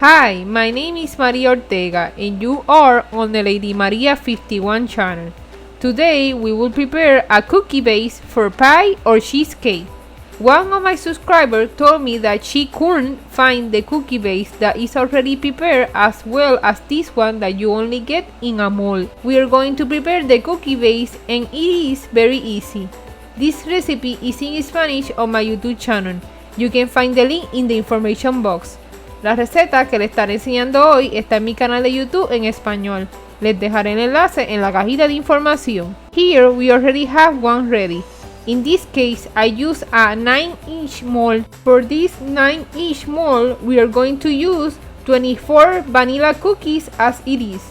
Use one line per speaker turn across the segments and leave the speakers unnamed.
Hi, my name is Maria Ortega and you are on the Lady Maria 51 channel. Today we will prepare a cookie base for pie or cheesecake. One of my subscribers told me that she couldn't find the cookie base that is already prepared as well as this one that you only get in a mall. We are going to prepare the cookie base and it is very easy. This recipe is in Spanish on my YouTube channel. You can find the link in the information box. La receta que le estaré enseñando hoy está en mi canal de YouTube en español. Les dejaré el enlace en la cajita de información. Here we already have one ready. In this case, I use a 9-inch mold. For this 9-inch mold, we are going to use 24 vanilla cookies as it is.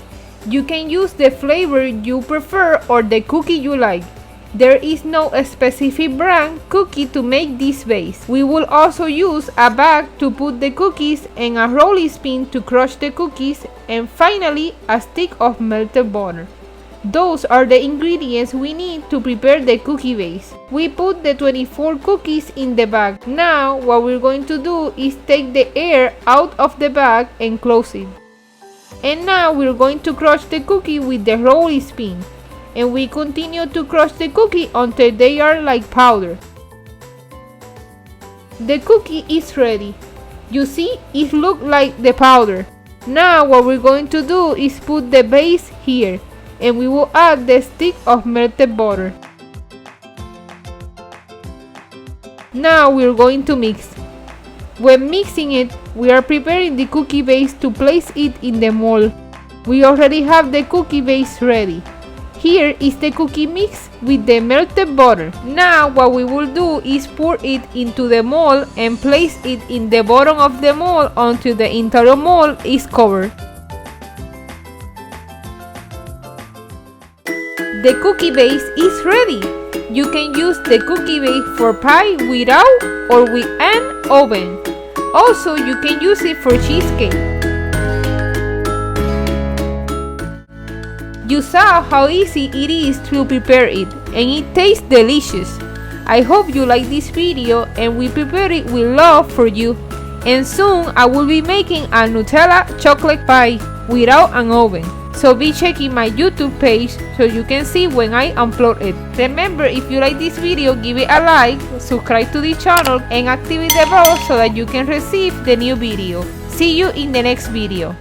You can use the flavor you prefer or the cookie you like. There is no specific brand cookie to make this base. We will also use a bag to put the cookies and a rolling pin to crush the cookies, and finally a stick of melted butter. Those are the ingredients we need to prepare the cookie base. We put the 24 cookies in the bag. Now what we're going to do is take the air out of the bag and close it. And now we're going to crush the cookie with the rolling pin. And we continue to crush the cookie until they are like powder. The cookie is ready. You see, it looks like the powder. Now what we're going to do is put the base here, and we will add the stick of melted butter. Now we're going to mix. When mixing it, we are preparing the cookie base to place it in the mold. We already have the cookie base ready. Here is the cookie mix with the melted butter. Now what we will do is pour it into the mold and place it in the bottom of the mold until the entire mold is covered. The cookie base is ready. You can use the cookie base for pie without or with an oven. Also, you can use it for cheesecake. You saw how easy it is to prepare it, and it tastes delicious. I hope you like this video and we prepare it with love for you. And soon I will be making a Nutella chocolate pie without an oven. So be checking my YouTube page so you can see when I upload it. Remember, if you like this video, give it a like, subscribe to the channel and activate the bell so that you can receive the new video. See you in the next video.